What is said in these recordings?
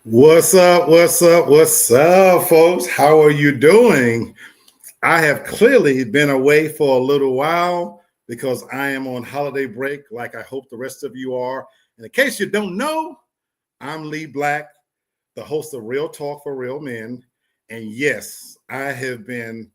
What's up? What's up? What's up, folks? How are you doing? I have clearly been away for a little while because I am on holiday break, like I hope the rest of you are. And in case you don't know, I'm Lee Black, the host of Real Talk for Real Men. And yes, I have been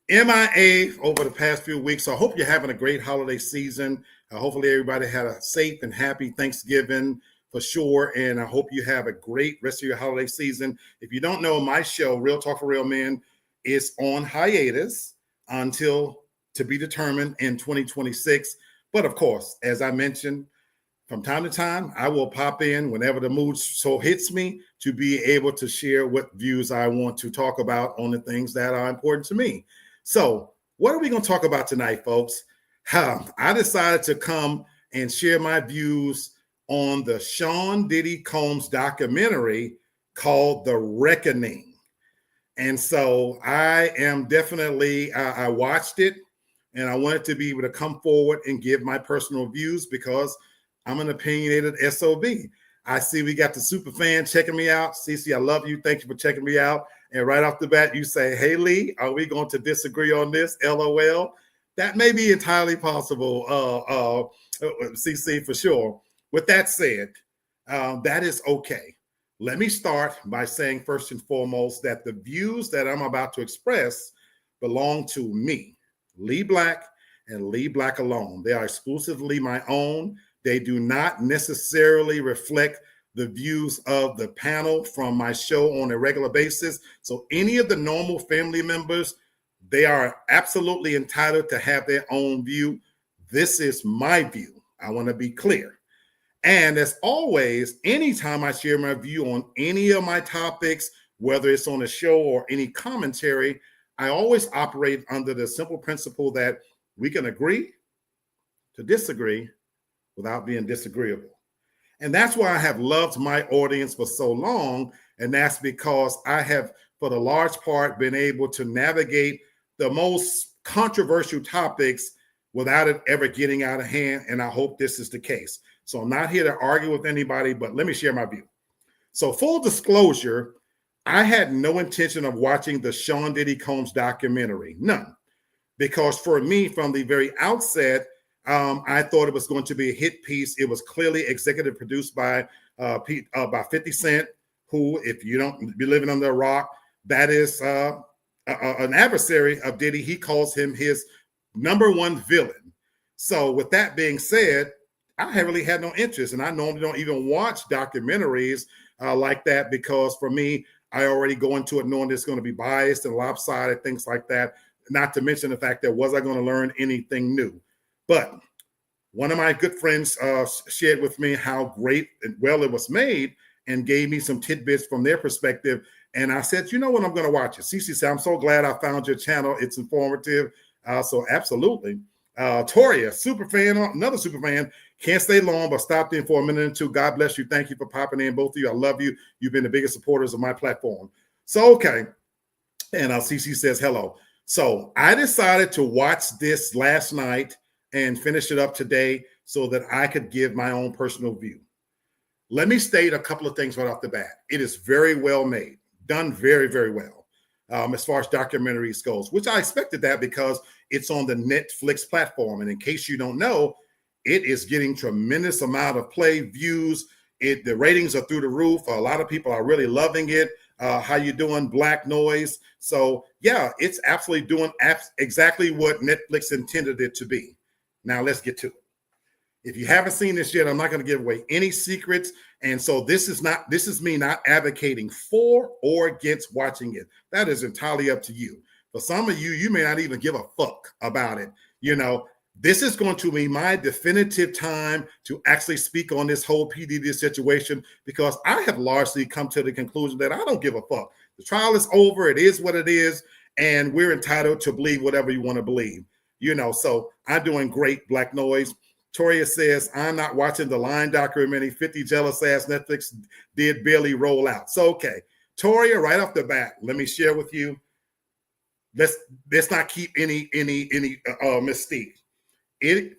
MIA over the past few weeks. So I hope you're having a great holiday season. Hopefully, everybody had a safe and happy Thanksgiving for sure. And I hope you have a great rest of your holiday season. If you don't know, my show, Real Talk for Real Men, is on hiatus until to be determined in 2026. But of course, as I mentioned, from time to time, I will pop in whenever the mood so hits me to be able to share what views I want to talk about on the things that are important to me. So, what are we going to talk about tonight, folks? I decided to come and share my views on the Sean Diddy Combs documentary called The Reckoning. And so I am definitely, I watched it and I wanted to be able to come forward and give my personal views because I'm an opinionated SOB. I see we got the super fan checking me out. Cece, I love you. Thank you for checking me out. And right off the bat, you say, hey, Lee, are we going to disagree on this? LOL. That may be entirely possible, CC, for sure. With that said, that is okay. Let me start by saying first and foremost that the views that I'm about to express belong to me, Lee Black, and Lee Black alone. They are exclusively my own. They do not necessarily reflect the views of the panel from my show on a regular basis. So any of the normal family members, they are absolutely entitled to have their own view. This is my view. I want to be clear. And as always, anytime I share my view on any of my topics, whether it's on a show or any commentary, I always operate under the simple principle that we can agree to disagree without being disagreeable. And that's why I have loved my audience for so long. And that's because I have, for the large part, been able to navigate the most controversial topics without it ever getting out of hand. And I hope this is the case. So I'm not here to argue with anybody, but let me share my view. So full disclosure, I had no intention of watching the Sean Diddy Combs documentary, none. Because for me, from the very outset, I thought it was going to be a hit piece. It was clearly executive produced by 50 Cent, who, if you don't be living under a rock, that is an adversary of Diddy. He calls him his number one villain. So with that being said, I really had no interest, and I normally don't even watch documentaries like that because for me, I already go into it knowing it's going to be biased and lopsided, things like that. Not to mention the fact that was I going to learn anything new? But one of my good friends shared with me how great and well it was made and gave me some tidbits from their perspective. And I said, you know what, I'm going to watch it. Cece said, I'm so glad I found your channel. It's informative. So absolutely. Toria, super fan, another super fan, can't stay long, but stopped in for a minute or two. God bless you. Thank you for popping in, both of you. I love you. You've been the biggest supporters of my platform. So, okay. And Cece says hello. So I decided to watch this last night and finish it up today so that I could give my own personal view. Let me state a couple of things right off the bat. It is very well made, done very, very well as far as documentaries goes, which I expected that because it's on the Netflix platform. And in case you don't know, it is getting tremendous amount of play, views. The ratings are through the roof. A lot of people are really loving it. How you doing, Black Noise? So yeah, it's absolutely doing exactly what Netflix intended it to be. Now let's get to it. If you haven't seen this yet, I'm not going to give away any secrets. And so this is me not advocating for or against watching it. That is entirely up to you. For some of you, you may not even give a fuck about it. You know, this is going to be my definitive time to actually speak on this whole PDD situation because I have largely come to the conclusion that I don't give a fuck. The trial is over. It is what it is. And we're entitled to believe whatever you want to believe. You know, so I'm doing great, Black Noise. Toria says, I'm not watching the Line documentary. 50 jealous ass Netflix did barely roll out. So, okay. Toria, right off the bat, let me share with you. Let's not keep any mystique.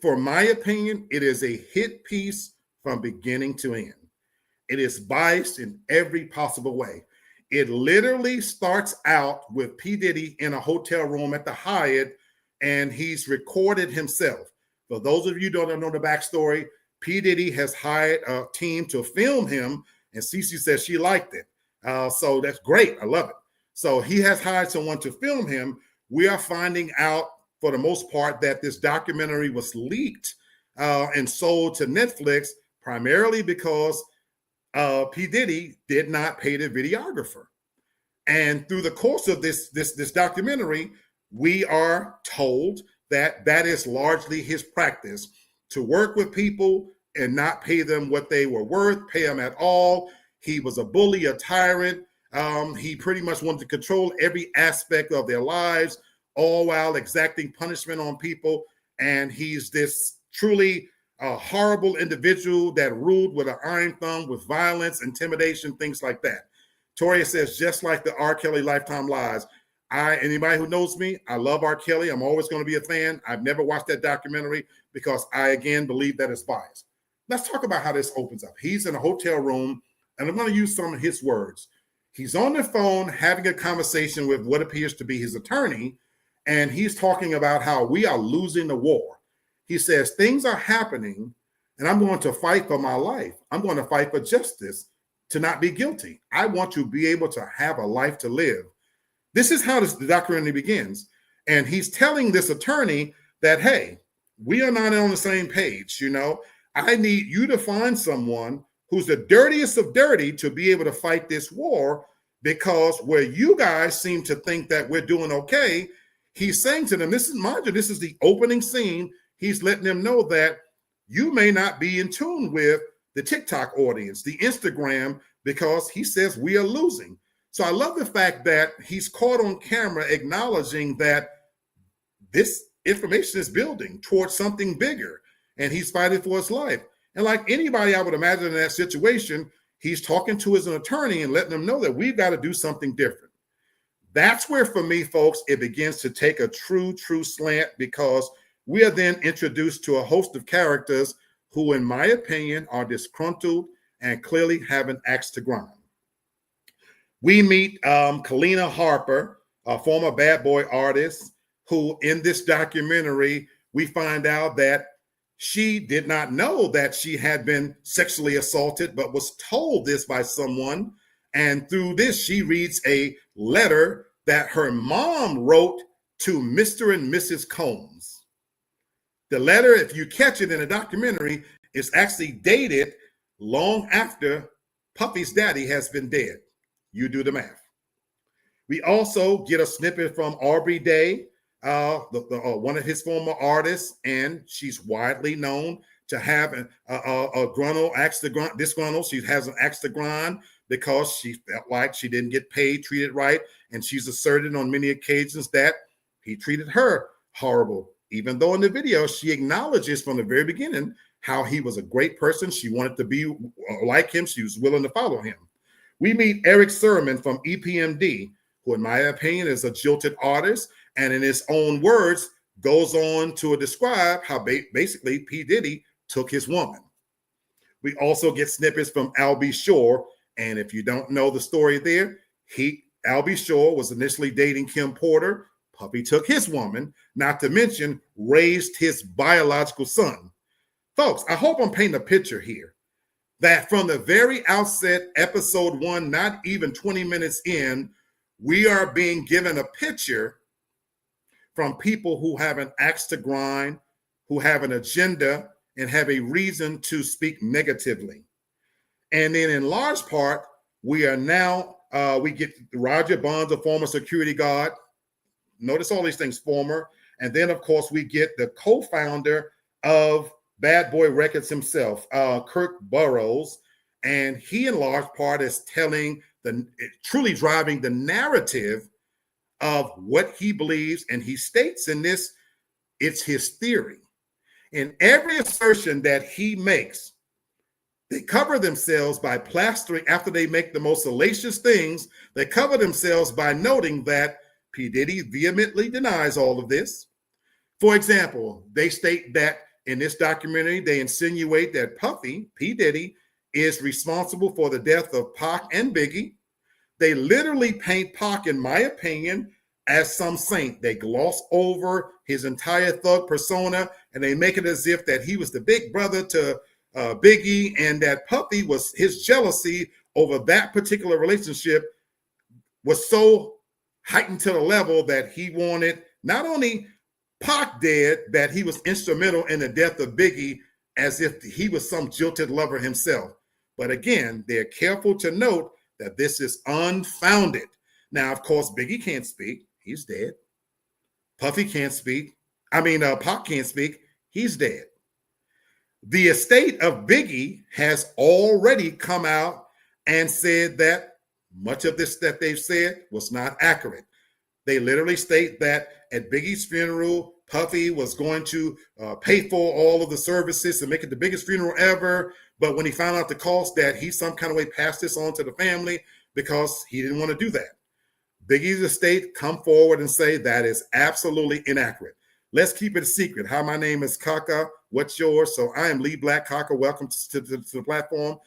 For my opinion, it is a hit piece from beginning to end. It is biased in every possible way. It literally starts out with P. Diddy in a hotel room at the Hyatt, and he's recorded himself. For those of you who don't know the backstory, P. Diddy has hired a team to film him, and Cece says she liked it. So that's great. I love it. So he has hired someone to film him. We are finding out, for the most part, that this documentary was leaked and sold to Netflix primarily because P. Diddy did not pay the videographer. And through the course of this documentary, we are told that that is largely his practice, to work with people and not pay them what they were worth, pay them at all. He was a bully, a tyrant. He pretty much wanted to control every aspect of their lives, all while exacting punishment on people. And he's this truly horrible individual that ruled with an iron thumb, with violence, intimidation, things like that. Toria says, just like the R. Kelly Lifetime Lies. Anybody who knows me, I love R. Kelly. I'm always going to be a fan. I've never watched that documentary because I, again, believe that it's biased. Let's talk about how this opens up. He's in a hotel room, and I'm going to use some of his words. He's on the phone having a conversation with what appears to be his attorney, and he's talking about how we are losing the war. He says, things are happening, and I'm going to fight for my life. I'm going to fight for justice, to not be guilty. I want to be able to have a life to live. This is how the documentary begins. And he's telling this attorney that, hey, we are not on the same page. You know, I need you to find someone who's the dirtiest of dirty to be able to fight this war, because where you guys seem to think that we're doing okay, he's saying to them, this is the opening scene. He's letting them know that you may not be in tune with the TikTok audience, the Instagram, because he says we are losing. So I love the fact that he's caught on camera acknowledging that this information is building towards something bigger, and he's fighting for his life. And like anybody I would imagine in that situation, he's talking to his attorney and letting them know that we've got to do something different. That's where, for me, folks, it begins to take a true slant, because we are then introduced to a host of characters who, in my opinion, are disgruntled and clearly have an axe to grind. We meet Kalina Harper, a former Bad Boy artist, who in this documentary, we find out that she did not know that she had been sexually assaulted, but was told this by someone. And through this, she reads a letter that her mom wrote to Mr. and Mrs. Combs. The letter, if you catch it in a documentary, is actually dated long after Puffy's daddy has been dead. You do the math. We also get a snippet from Aubrey Day, one of his former artists, and she's widely known to have a disgruntled. She has an axe to grind because she felt like she didn't get paid, treated right, and she's asserted on many occasions that he treated her horrible. Even though in the video, she acknowledges from the very beginning how he was a great person. She wanted to be like him. She was willing to follow him. We meet Eric Sermon from EPMD, who in my opinion is a jilted artist, and in his own words, goes on to describe how basically P. Diddy took his woman. We also get snippets from Albie Shore, and if you don't know the story there, Albie Shore was initially dating Kim Porter. Puffy took his woman, not to mention raised his biological son. Folks, I hope I'm painting a picture here that from the very outset, episode 1, not even 20 minutes in, we are being given a picture from people who have an axe to grind, who have an agenda, and have a reason to speak negatively. And then in large part, we get Roger Bonds, a former security guard. Notice all these things, former. And then, of course, we get the co-founder of Bad Boy Records himself, Kirk Burroughs. And he, in large part, is truly driving the narrative of what he believes. And he states in this, it's his theory. In every assertion that he makes, they cover themselves by plastering, after they make the most salacious things, they cover themselves by noting that P. Diddy vehemently denies all of this. For example, they state that in this documentary, they insinuate that Puffy, P. Diddy, is responsible for the death of Pac and Biggie. They literally paint Pac, in my opinion, as some saint. They gloss over his entire thug persona, and they make it as if that he was the big brother to Biggie, and that Puffy was his jealousy over that particular relationship was so heightened to the level that he wanted not only Pac dead, that he was instrumental in the death of Biggie, as if he was some jilted lover himself. But again, they're careful to note that this is unfounded. Now, of course, Biggie can't speak. He's dead. Puffy can't speak. Pac can't speak. He's dead. The estate of Biggie has already come out and said that much of this that they've said was not accurate. They literally state that at Biggie's funeral, Puffy was going to pay for all of the services and make it the biggest funeral ever. But when he found out the cost, that he some kind of way passed this on to the family because he didn't want to do that. Biggie's estate come forward and say that is absolutely inaccurate. Let's keep it a secret. Hi, my name is Kaka. What's yours? So I am Lee Black Kaka. Welcome to the platform.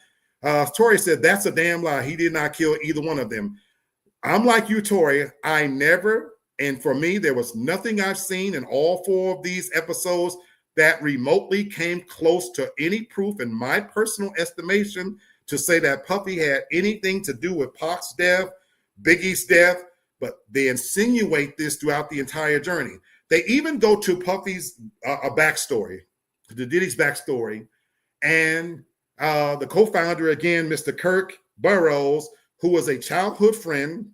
Tori said, that's a damn lie. He did not kill either one of them. I'm like you, Tori. I never, and for me, there was nothing I've seen in all 4 of these episodes that remotely came close to any proof, in my personal estimation, to say that Puffy had anything to do with Pac's death, Biggie's death, but they insinuate this throughout the entire journey. They even go to Puffy's backstory, to Diddy's backstory, and the co-founder, again, Mr. Kirk Burroughs, who was a childhood friend,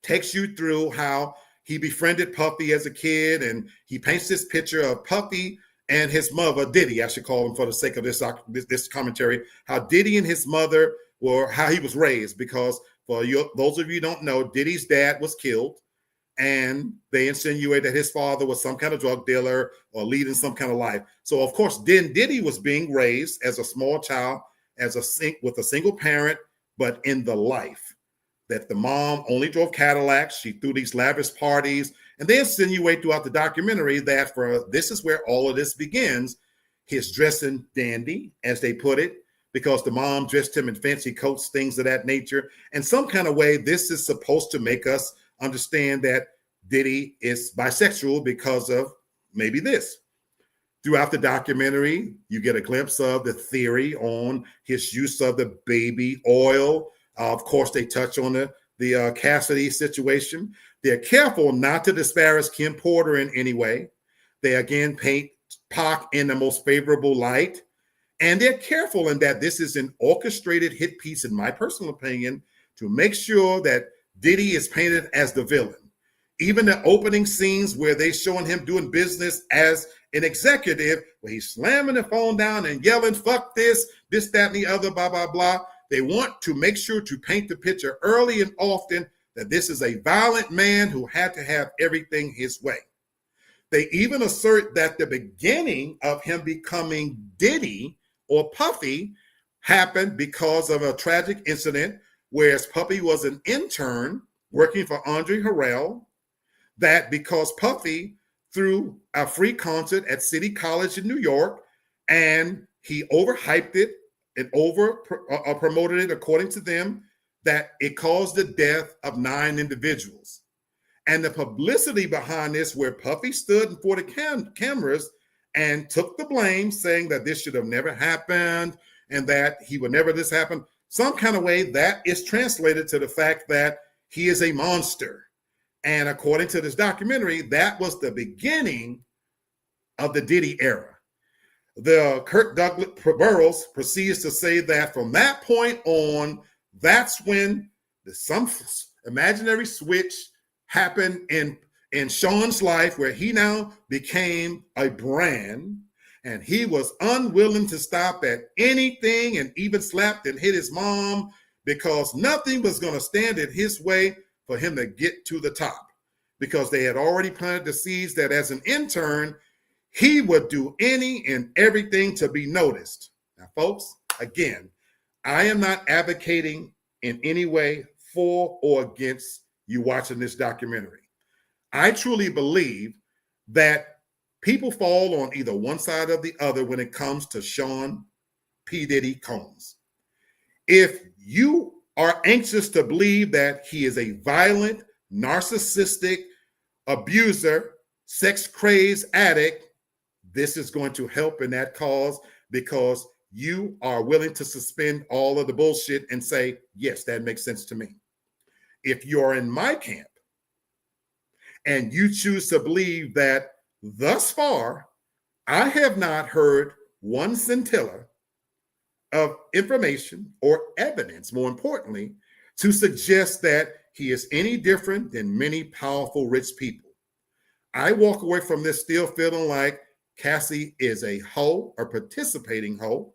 takes you through how he befriended Puffy as a kid, and he paints this picture of Puffy and his mother, Diddy, I should call him for the sake of this commentary, how Diddy and his mother were, how he was raised, because for those of you who don't know, Diddy's dad was killed, and they insinuate that his father was some kind of drug dealer or leading some kind of life. So, of course, then Diddy was being raised as a small child, with a single parent, but in the life that the mom only drove Cadillacs. She threw these lavish parties, and they insinuate throughout the documentary that this is where all of this begins. His dressing dandy, as they put it, because the mom dressed him in fancy coats, things of that nature. And some kind of way, this is supposed to make us understand that Diddy is bisexual because of maybe this. Throughout the documentary, you get a glimpse of the theory on his use of the baby oil. Of course, they touch on the Cassidy situation. They're careful not to disparage Kim Porter in any way. They again paint Pac in the most favorable light. And they're careful in that this is an orchestrated hit piece, in my personal opinion, to make sure that Diddy is painted as the villain. Even the opening scenes where they showing him doing business as an executive, where he's slamming the phone down and yelling, fuck this, that, and the other, blah, blah, blah. They want to make sure to paint the picture early and often that this is a violent man who had to have everything his way. They even assert that the beginning of him becoming Diddy or Puffy happened because of a tragic incident, whereas Puffy was an intern working for Andre Harrell, that because Puffy threw a free concert at City College in New York, and he overhyped it and promoted it, according to them, that it caused the death of 9 individuals. And the publicity behind this, where Puffy stood before the cameras and took the blame, saying that this should have never happened and that he would never this happen, some kind of way that is translated to the fact that he is a monster. And according to this documentary, that was the beginning of the Diddy era. The Kirk Douglas Burroughs proceeds to say that from that point on, that's when some imaginary switch happened in Sean's life, where he now became a brand, and he was unwilling to stop at anything, and even slapped and hit his mom, because nothing was going to stand in his way for him to get to the top, because they had already planted the seeds that as an intern, he would do any and everything to be noticed. Now, folks, again, I am not advocating in any way for or against you watching this documentary. I truly believe that people fall on either one side or the other when it comes to Sean P. Diddy Combs. If you are anxious to believe that he is a violent, narcissistic abuser, sex crazed addict, this is going to help in that cause because you are willing to suspend all of the bullshit and say, yes, that makes sense to me. If you're in my camp and you choose to believe that thus far, I have not heard one scintilla of information or evidence, more importantly, to suggest that he is any different than many powerful, rich people. I walk away from this still feeling like Cassie is a hoe, a participating hoe.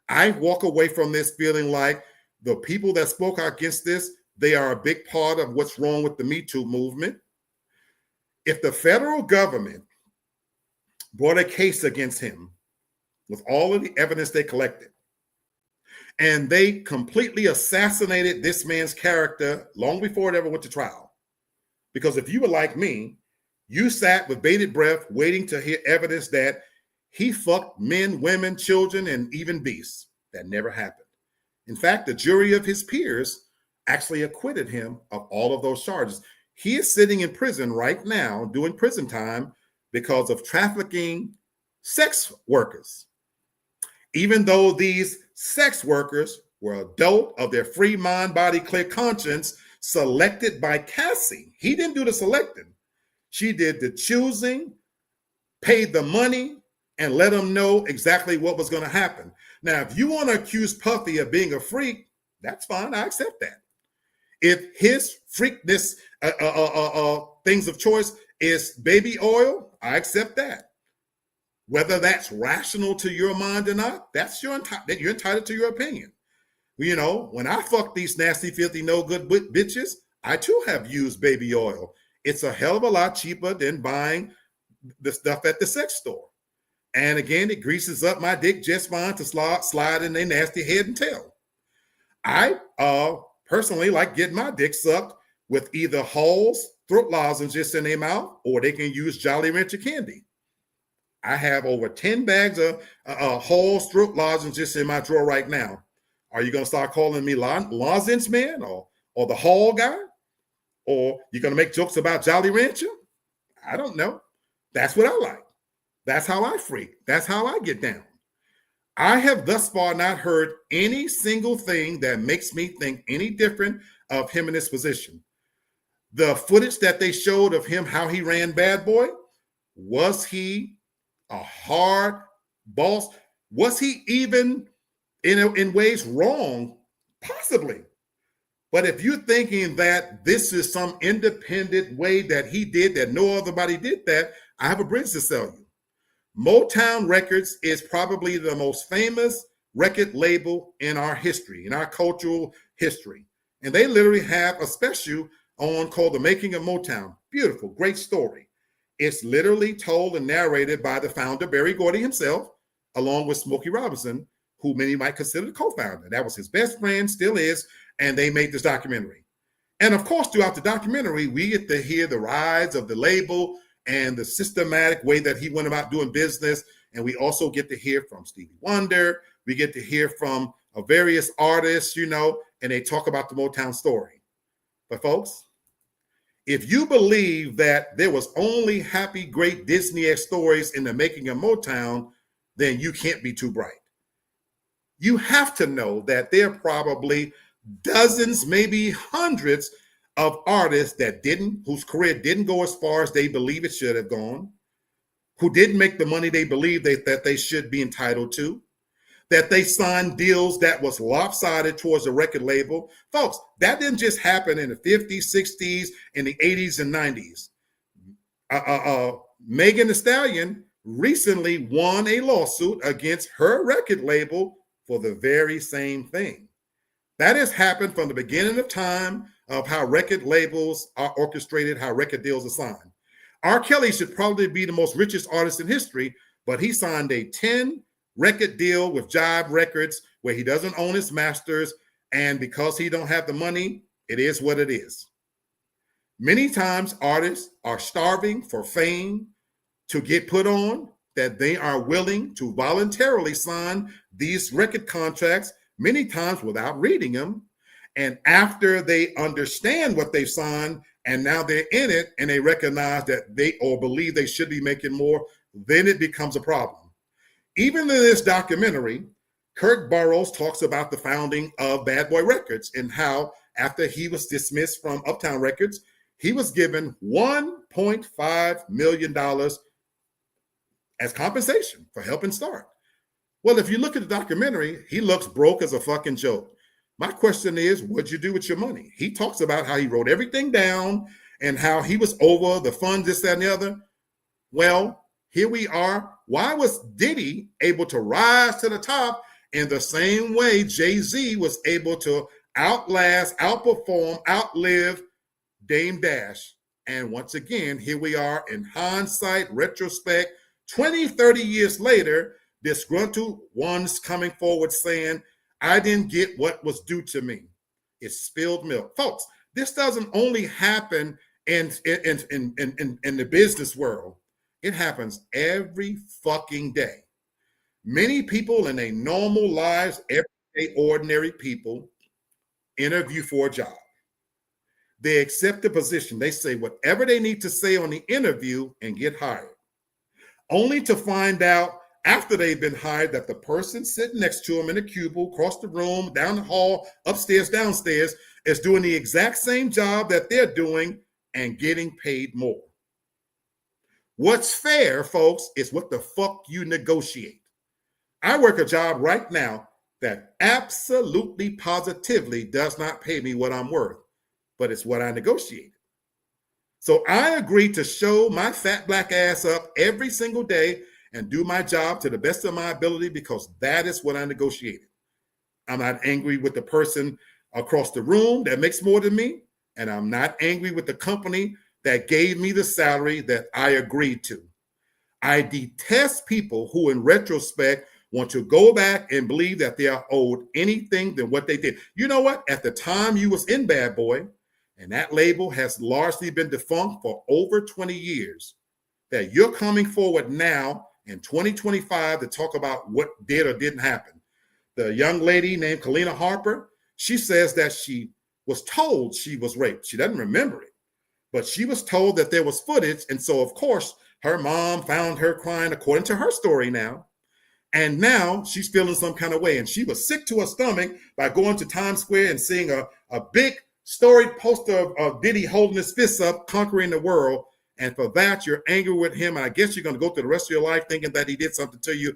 I walk away from this feeling like the people that spoke out against this, they are a big part of what's wrong with the Me Too movement. If the federal government brought a case against him with all of the evidence they collected, and they completely assassinated this man's character long before it ever went to trial. Because if you were like me, you sat with bated breath waiting to hear evidence that he fucked men, women, children, and even beasts. That never happened. In fact, the jury of his peers actually acquitted him of all of those charges. He is sitting in prison right now doing prison time because of trafficking sex workers. Even though these sex workers were adult of their free mind, body, clear conscience, selected by Cassie. He didn't do the selecting. She did the choosing, paid the money, and let them know exactly what was going to happen. Now, if you want to accuse Puffy of being a freak, that's fine. I accept that. If his freakness, things of choice is baby oil, I accept that. Whether that's rational to your mind or not, that's you're entitled to your opinion. You know, when I fuck these nasty, filthy, no good bitches, I too have used baby oil. It's a hell of a lot cheaper than buying the stuff at the sex store. And again, it greases up my dick just fine to slide in their nasty head and tail. I personally like getting my dick sucked with either Hall's throat lozenges in their mouth, or they can use Jolly Rancher candy. I have over 10 bags of Hall's throat lozenges in my drawer right now. Are you going to start calling me lozenge man or the Hall guy? Or you're going to make jokes about Jolly Rancher? I don't know. That's what I like. That's how I freak. That's how I get down. I have thus far not heard any single thing that makes me think any different of him in this position. The footage that they showed of him, how he ran Bad Boy, was he a hard boss? Was he even in ways wrong? Possibly. But if you're thinking that this is some independent way that he did that no other body did that, I have a bridge to sell you. Motown Records is probably the most famous record label in our history, in our cultural history. And they literally have a special on called The Making of Motown. Beautiful, great story. It's literally told and narrated by the founder, Berry Gordy himself, along with Smokey Robinson, who many might consider the co-founder. That was his best friend, still is, and they made this documentary. And of course, throughout the documentary, we get to hear the rise of the label and the systematic way that he went about doing business. And we also get to hear from Stevie Wonder. We get to hear from various artists, you know, and they talk about the Motown story. But folks, if you believe that there was only happy, great Disney-esque stories in the making of Motown, then you can't be too bright. You have to know that there are probably dozens, maybe hundreds of artists whose career didn't go as far as they believe it should have gone, who didn't make the money they believe that they should be entitled to, that they signed deals that was lopsided towards the record label. Folks, that didn't just happen in the 50s, 60s, in the 80s and 90s. Megan Thee Stallion recently won a lawsuit against her record label for the very same thing. That has happened from the beginning of time of how record labels are orchestrated, how record deals are signed. R. Kelly should probably be the most richest artist in history, but he signed a 10-record deal with Jive Records where he doesn't own his masters, and because he don't have the money, it is what it is. Many times artists are starving for fame to get put on, that they are willing to voluntarily sign these record contracts many times without reading them. And after they understand what they've signed and now they're in it and they recognize that they or believe they should be making more, then it becomes a problem. Even in this documentary, Kurt Burrows talks about the founding of Bad Boy Records and how after he was dismissed from Uptown Records, he was given $1.5 million as compensation for helping start. Well, if you look at the documentary, he looks broke as a fucking joke. My question is, what'd you do with your money? He talks about how he wrote everything down and how he was over the funds, this, that, and the other. Well, here we are. Why was Diddy able to rise to the top in the same way Jay-Z was able to outlast, outperform, outlive Dame Dash? And once again, here we are in hindsight, retrospect, 20, 30 years later, disgruntled ones coming forward saying, I didn't get what was due to me. It's spilled milk. Folks, this doesn't only happen in the business world. It happens every fucking day. Many people in their normal lives, everyday ordinary people, interview for a job. They accept the position. They say whatever they need to say on the interview and get hired. Only to find out after they've been hired that the person sitting next to them in a cubicle, across the room, down the hall, upstairs, downstairs, is doing the exact same job that they're doing and getting paid more. What's fair, folks, is what the fuck you negotiate. I work a job right now that absolutely positively does not pay me what I'm worth, but it's what I negotiated. So I agreed to show my fat black ass up every single day and do my job to the best of my ability because that is what I negotiated. I'm not angry with the person across the room that makes more than me, and I'm not angry with the company that gave me the salary that I agreed to. I detest people who, in retrospect, want to go back and believe that they are owed anything than what they did. You know what? At the time you was in Bad Boy, and that label has largely been defunct for over 20 years, that you're coming forward now in 2025 to talk about what did or didn't happen. The young lady named Kalina Harper, she says that she was told she was raped. She doesn't remember it, but she was told that there was footage. And so, of course, her mom found her crying, according to her story now. And now she's feeling some kind of way. And she was sick to her stomach by going to Times Square and seeing a big storied poster of Diddy holding his fists up, conquering the world. And for that, you're angry with him. And I guess you're going to go through the rest of your life thinking that he did something to you.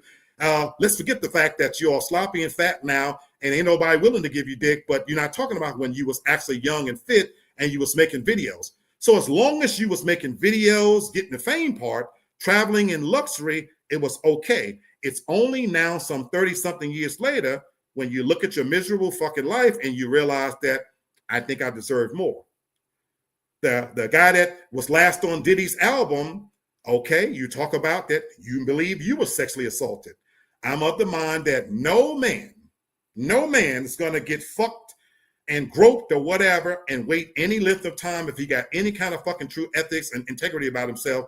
Let's forget the fact that you're all sloppy and fat now and ain't nobody willing to give you dick. But you're not talking about when you was actually young and fit and you was making videos. So as long as you was making videos, getting the fame part, traveling in luxury, it was okay. It's only now some 30-something years later when you look at your miserable fucking life and you realize that I think I deserve more. The guy that was last on Diddy's album, okay, you talk about that you believe you were sexually assaulted. I'm of the mind that no man is going to get fucked and groped or whatever and wait any length of time if he got any kind of fucking true ethics and integrity about himself.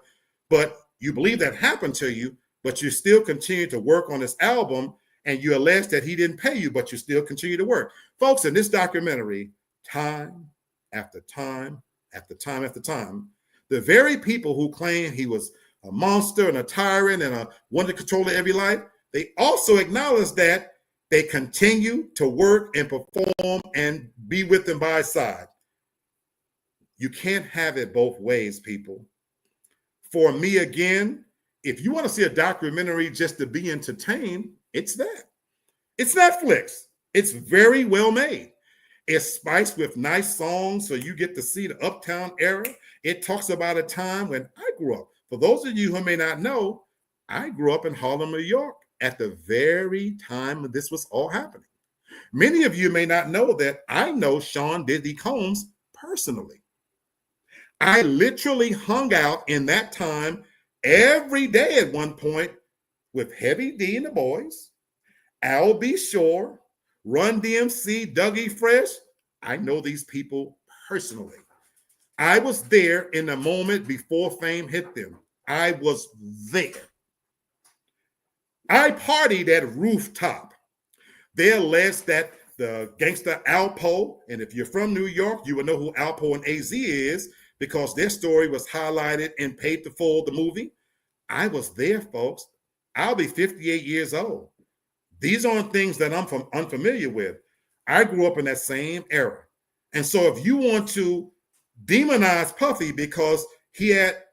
But you believe that happened to you, but you still continue to work on this album and you allege that he didn't pay you, but you still continue to work. Folks, in this documentary, time after time after time after time, the very people who claim he was a monster and a tyrant and wanted to control every life, they also acknowledge that they continue to work and perform and be with them by his side. You can't have it both ways, people. For me, again, if you want to see a documentary just to be entertained, it's that. It's Netflix. It's very well made. It's spiced with nice songs, so you get to see the Uptown era. It talks about a time when I grew up. For those of you who may not know, I grew up in Harlem, New York at the very time this was all happening. Many of you may not know that I know Sean Diddy Combs personally. I literally hung out in that time every day at one point with Heavy D and the boys, Al B. Shore, Run DMC, Dougie Fresh. I know these people personally. I was there in the moment before fame hit them. I was there. I partied at Rooftop. They allege that the gangster Alpo, and if you're from New York, you will know who Alpo and AZ is because their story was highlighted in Paid to Full, the movie. I was there, folks. I'll be 58 years old. These aren't things that I'm unfamiliar with. I grew up in that same era. And so if you want to demonize Puffy because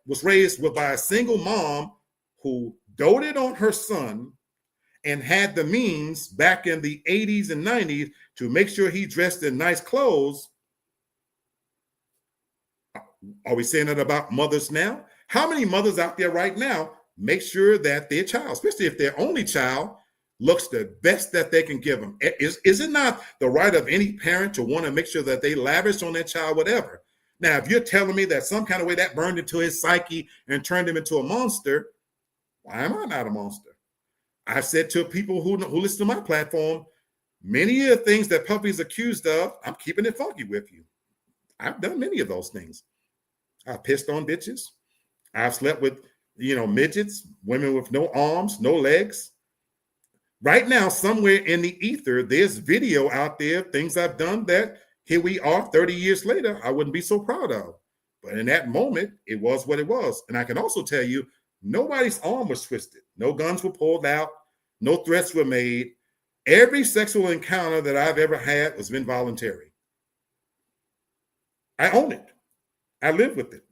was raised by a single mom who doted on her son and had the means back in the 80s and 90s to make sure he dressed in nice clothes, are we saying that about mothers now? How many mothers out there right now make sure that their child, especially if their only child, looks the best that they can give them? Is it not the right of any parent to want to make sure that they lavish on their child, whatever? Now, if you're telling me that some kind of way that burned into his psyche and turned him into a monster, why am I not a monster? I've said to people who listen to my platform, many of the things that Puffy's accused of, I'm keeping it funky with you. I've done many of those things. I've pissed on bitches. I've slept with, midgets, women with no arms, no legs. Right now, somewhere in the ether, there's video out there, things I've done that here we are 30 years later, I wouldn't be so proud of. But in that moment, it was what it was. And I can also tell you, nobody's arm was twisted. No guns were pulled out. No threats were made. Every sexual encounter that I've ever had was involuntary. I own it. I live with it.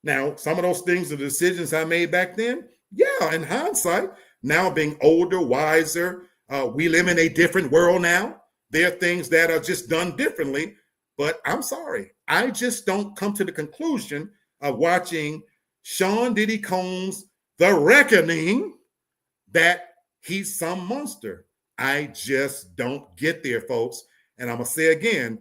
Now, some of those things, the decisions I made back then, yeah, in hindsight, now being older, wiser, we live in a different world now. There are things that are just done differently, but I'm sorry. I just don't come to the conclusion of watching Sean Diddy Combs' The Reckoning that he's some monster. I just don't get there, folks. And I'm going to say again,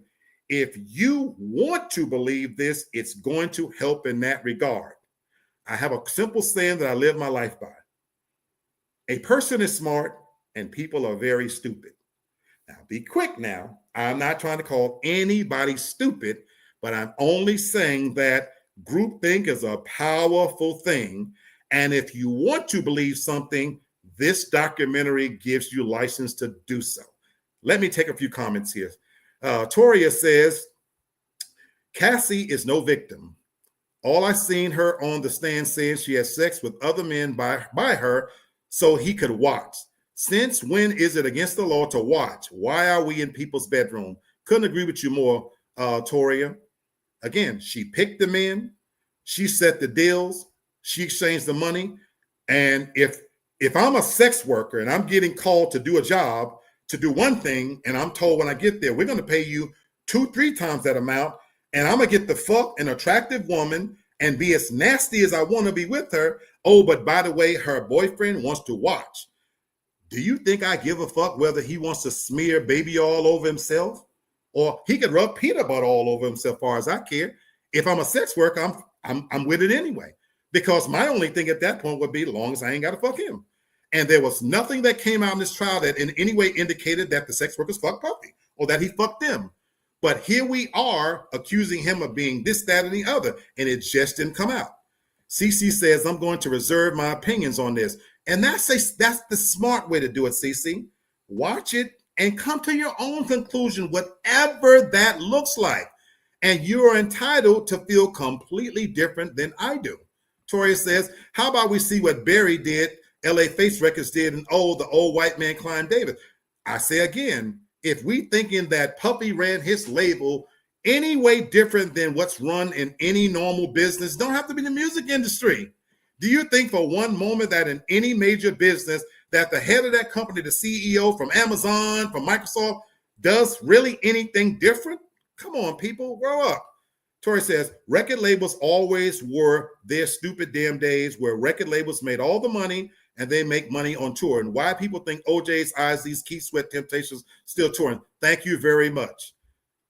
if you want to believe this, it's going to help in that regard. I have a simple saying that I live my life by. A person is smart and people are very stupid. Now, be quick now. I'm not trying to call anybody stupid, but I'm only saying that groupthink is a powerful thing. And if you want to believe something, this documentary gives you license to do so. Let me take a few comments here. Toria says, Cassie is no victim. All I seen her on the stand saying she had sex with other men by her so he could watch. Since when is it against the law to watch? Why are we in people's bedroom? Couldn't agree with you more, Toria. Again, she picked the men. She set the deals. She exchanged the money. And if I'm a sex worker and I'm getting called to do a job, to do one thing, and I'm told when I get there, we're going to pay you 2-3 times that amount, and I'm going to get the fuck an attractive woman and be as nasty as I want to be with her. Oh, but by the way, her boyfriend wants to watch. Do you think I give a fuck whether he wants to smear baby all over himself? Or he could rub peanut butter all over himself, as far as I care. If I'm a sex worker, I'm with it anyway. Because my only thing at that point would be, as long as I ain't got to fuck him. And there was nothing that came out in this trial that in any way indicated that the sex workers fucked Puffy or that he fucked them. But here we are accusing him of being this, that, and the other, and it just didn't come out. Cece says, I'm going to reserve my opinions on this. And that's the smart way to do it, Cece. Watch it and come to your own conclusion, whatever that looks like. And you are entitled to feel completely different than I do. Toria says, how about we see what Barry did, LA Face Records did, and the old white man Clive Davis. I say again, if we thinking that Puffy ran his label any way different than what's run in any normal business, don't have to be the music industry. Do you think for one moment that in any major business that the head of that company, the CEO from Amazon, from Microsoft, does really anything different? Come on, people, grow up. Tori says, record labels always were their stupid damn days where record labels made all the money and they make money on tour. And why people think OJ's, IZ's, Keith Sweat, Temptations still touring. Thank you very much.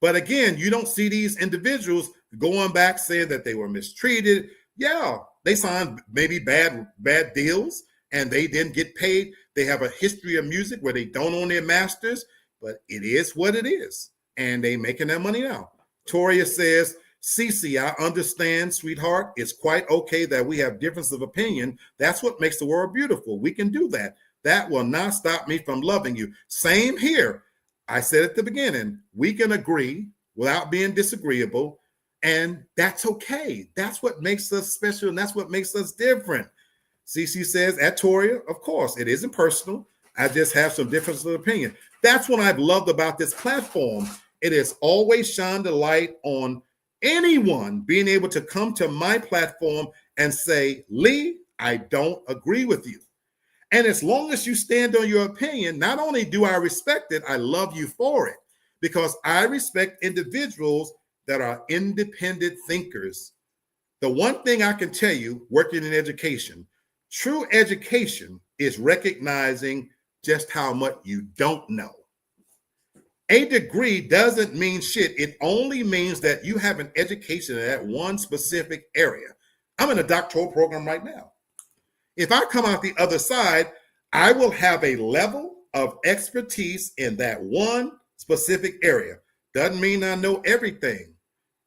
But again, you don't see these individuals going back saying that they were mistreated. Yeah, they signed maybe bad deals and they didn't get paid. They have a history of music where they don't own their masters, but it is what it is. And they making their money now. Toria says, Cece, I understand, sweetheart. It's quite okay that we have difference of opinion. That's what makes the world beautiful. We can do that. that will not stop me from loving you. Same here. I said at the beginning, we can agree without being disagreeable, and that's okay. That's what makes us special, and that's what makes us different. CC says, at Toria, of course, it isn't personal. I just have some differences of opinion. That's what I've loved about this platform. It has always shined a light on anyone being able to come to my platform and say, Lee, I don't agree with you. And as long as you stand on your opinion, not only do I respect it, I love you for it, because I respect individuals that are independent thinkers. The one thing I can tell you, working in education, true education is recognizing just how much you don't know. A degree doesn't mean shit. It only means that you have an education in that one specific area. I'm in a doctoral program right now. If I come out the other side, I will have a level of expertise in that one specific area. Doesn't mean I know everything.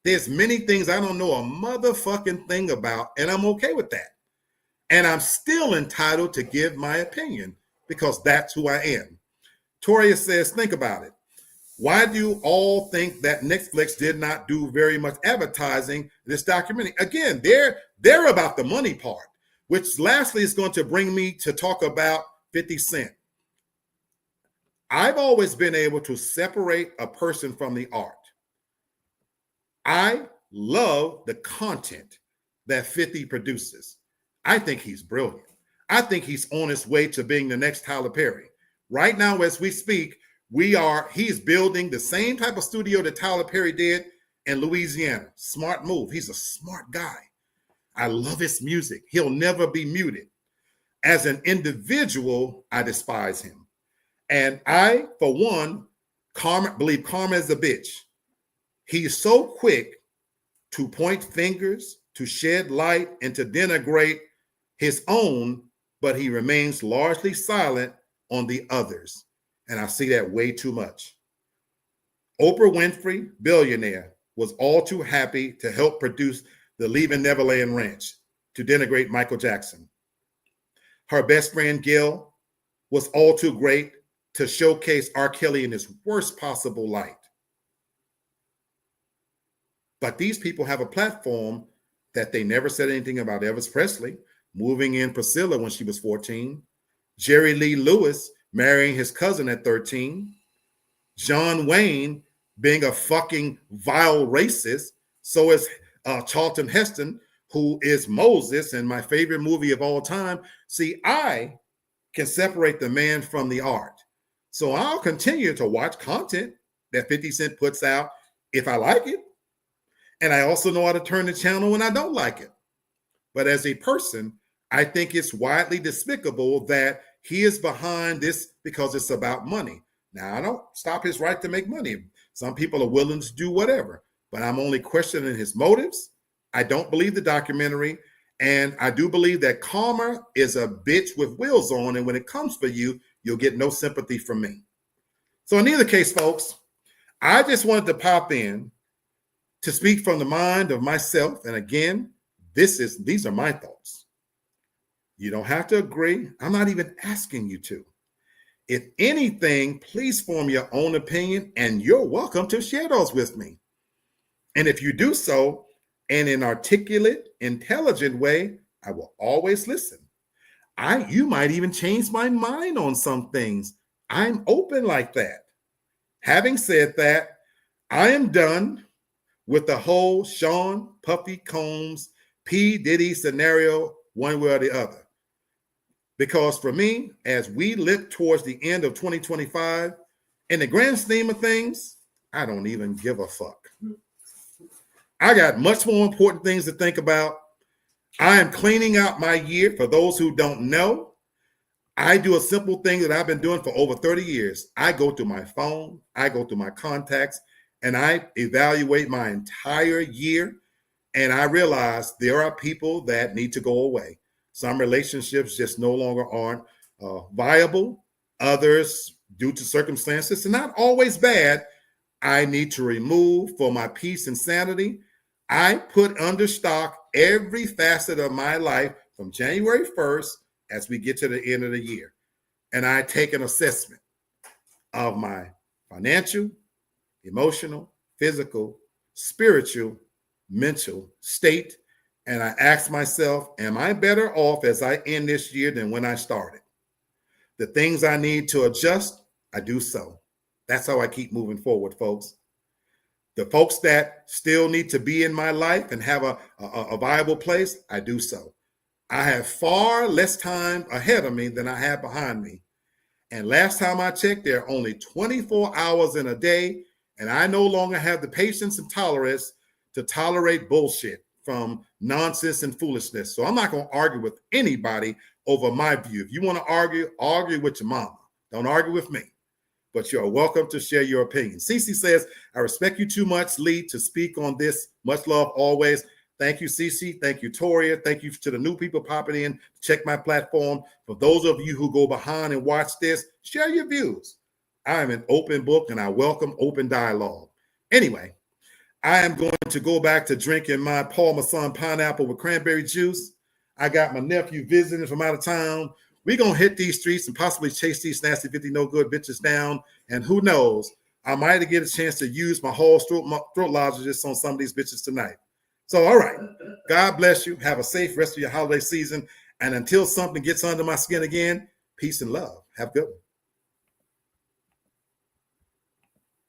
There's many things I don't know a motherfucking thing about, and I'm okay with that. And I'm still entitled to give my opinion because that's who I am. Toria says, think about it. Why do you all think that Netflix did not do very much advertising this documentary? Again, they're about the money part, which lastly is going to bring me to talk about 50 Cent. I've always been able to separate a person from the art. I love the content that 50 produces. I think he's brilliant. I think he's on his way to being the next Tyler Perry. Right now, as we speak, he's building the same type of studio that Tyler Perry did in Louisiana. Smart move. He's a smart guy. I love his music. He'll never be muted. As an individual, I despise him. And I, for one, believe karma is a bitch. He's so quick to point fingers, to shed light, and to denigrate his own, but he remains largely silent on the others. And I see that way too much. Oprah Winfrey, billionaire, was all too happy to help produce the Leaving Neverland Ranch to denigrate Michael Jackson. Her best friend, Gail, was all too great to showcase R. Kelly in his worst possible light. But these people have a platform that they never said anything about. Elvis Presley moving in Priscilla when she was 14. Jerry Lee Lewis marrying his cousin at 13. John Wayne being a fucking vile racist. So is Charlton Heston, who is Moses in my favorite movie of all time. See, I can separate the man from the art. So I'll continue to watch content that 50 Cent puts out if I like it. And I also know how to turn the channel when I don't like it. But as a person, I think it's widely despicable that he is behind this because it's about money. Now, I don't stop his right to make money. Some people are willing to do whatever, but I'm only questioning his motives. I don't believe the documentary. And I do believe that karma is a bitch with wheels on. And when it comes for you, you'll get no sympathy from me. So in either case, folks, I just wanted to pop in to speak from the mind of myself. And again, these are my thoughts. You don't have to agree. I'm not even asking you to. If anything, please form your own opinion, and you're welcome to share those with me. And if you do so in an articulate, intelligent way, I will always listen. You might even change my mind on some things. I'm open like that. Having said that, I am done with the whole Sean Puffy Combs P. Diddy scenario one way or the other. Because for me, as we look towards the end of 2025, in the grand scheme of things, I don't even give a fuck. I got much more important things to think about. I am cleaning out my year. For those who don't know, I do a simple thing that I've been doing for over 30 years. I go through my phone, I go through my contacts, and I evaluate my entire year. And I realize there are people that need to go away. Some relationships just no longer aren't viable. Others, due to circumstances, and not always bad, I need to remove for my peace and sanity. I put under stock every facet of my life from January 1st as we get to the end of the year. and I take an assessment of my financial, emotional, physical, spiritual, mental state. And I ask myself, am I better off as I end this year than when I started? The things I need to adjust, I do so. That's how I keep moving forward, folks. The folks that still need to be in my life and have a viable place, I do so. I have far less time ahead of me than I have behind me. And last time I checked, there are only 24 hours in a day, and I no longer have the patience and tolerance to tolerate bullshit from nonsense and foolishness. So I'm not going to argue with anybody over my view. If you want to argue, argue with your mama. Don't argue with me. But you're welcome to share your opinion. Cece says, I respect you too much, Lee, to speak on this. Much love always. Thank you, Cece. Thank you, Toria. Thank you to the new people popping in. Check my platform. For those of you who go behind and watch this, share your views. I am an open book and I welcome open dialogue. Anyway, I am going to go back to drinking my Paul Masson pineapple with cranberry juice. I got my nephew visiting from out of town. We're going to hit these streets and possibly chase these nasty 50 no good bitches down. And who knows, I might get a chance to use my whole throat lozenges on some of these bitches tonight. So, all right. God bless you. Have a safe rest of your holiday season. And until something gets under my skin again, peace and love. Have a good one.